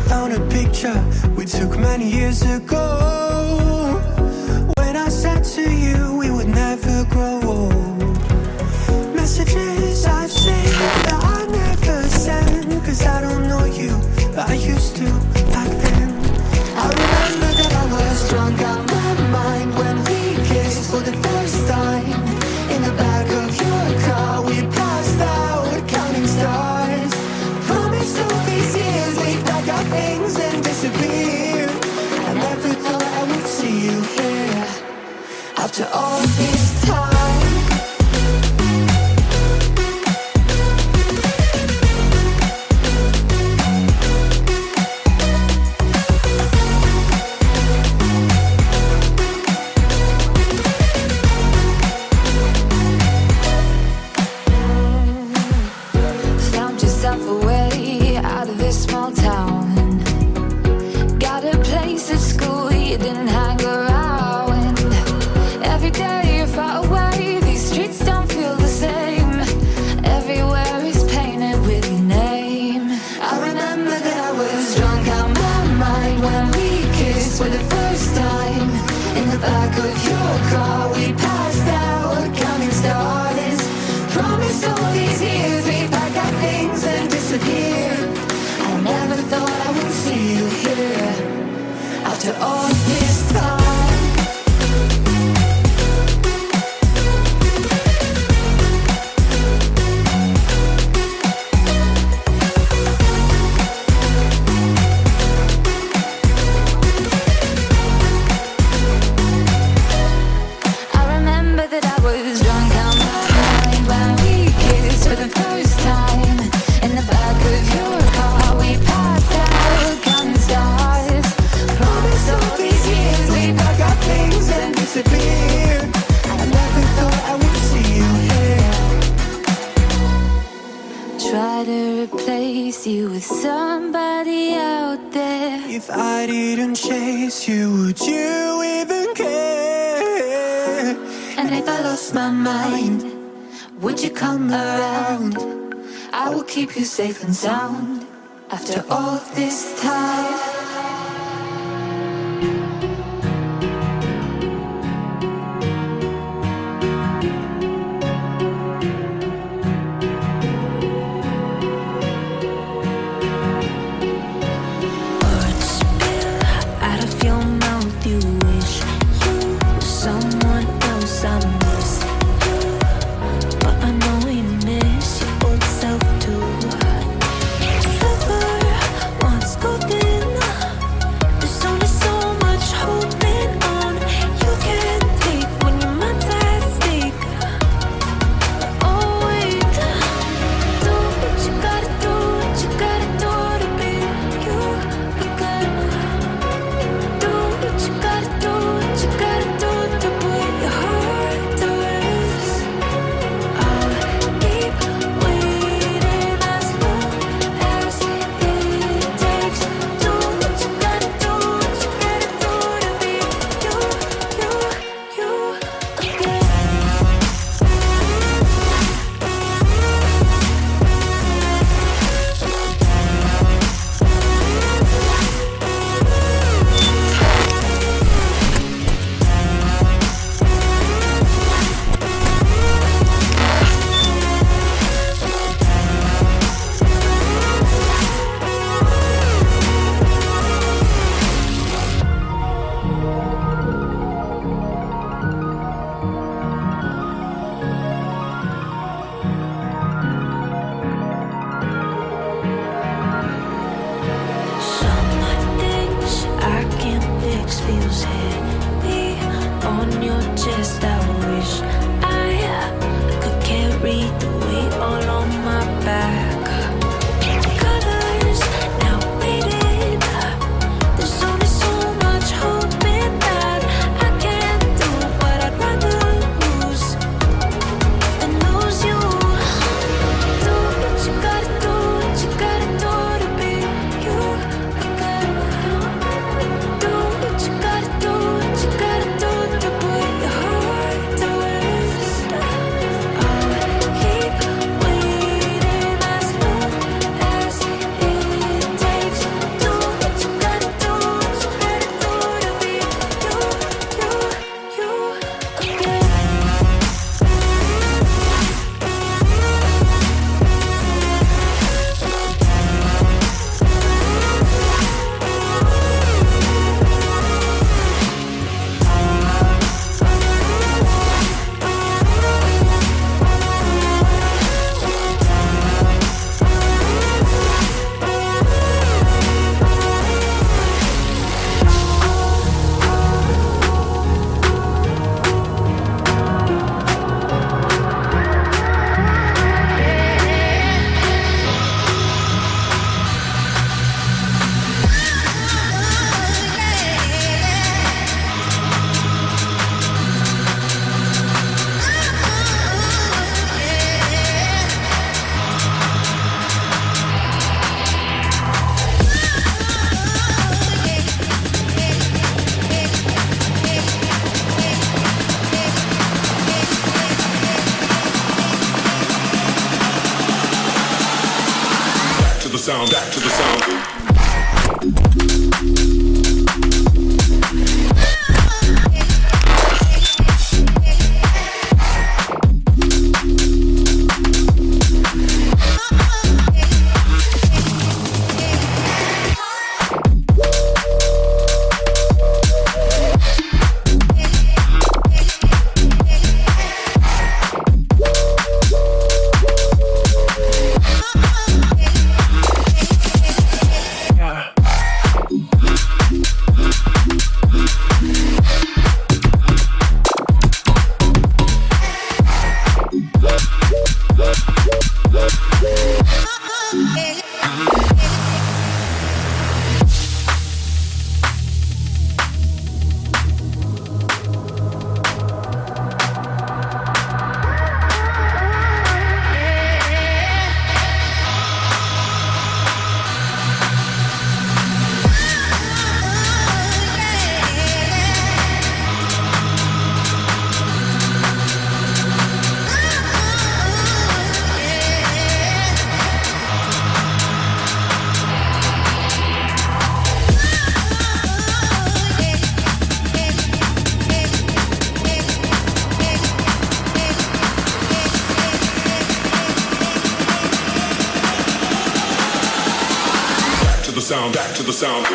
found a picture we took many years ago, when I said to you we would never grow old. Messages I've saved that I never send, 'cause I don't know you, but I used to back then. I remember that I was drunk out my mind when we kissed for the first time. In the back of your car we passed out counting stars. Promised all these years we'd pack our things and disappear. I never thought I would see you here after all this time. If I didn't chase you, would you even care? And if I lost my mind, would you come around? I will keep you safe and sound after all this time. Do what you gotta do. the sound, back to the sound.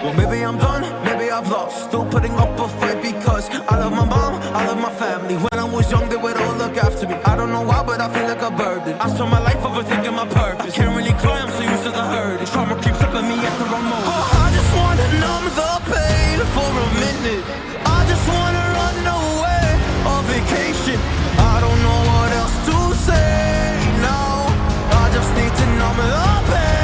Well, maybe I'm done, maybe I've lost. Still putting up a fight because I love my mom, I love my family. When I was young, they would all look after me. I don't know why, but I feel like a burden. I spend my life overthinking my purpose. Can't really cry, I'm so used to the hurt. Trauma keeps flipping me at the wrong moment. Oh, I just wanna numb the pain for a minute. I just wanna run away on vacation. I don't know what else to say now. I just need to numb the pain.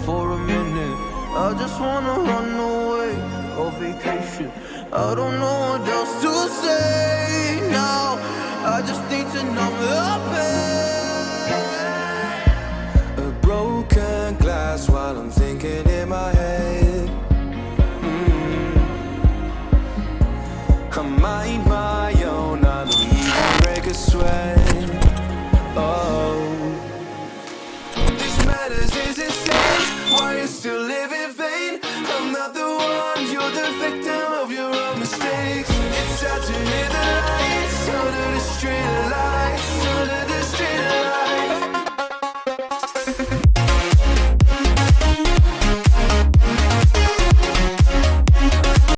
For a minute, I just wanna run away on vacation. I don't know what else to say now. I just need to numb the pain. A broken glass while I'm thinking in my head. I mind my own, I don't even break a sweat. Oh, this matters is insane. Why you still live in vain? I'm not the one, you're the victim of your own mistakes. It's sad to hear the lies.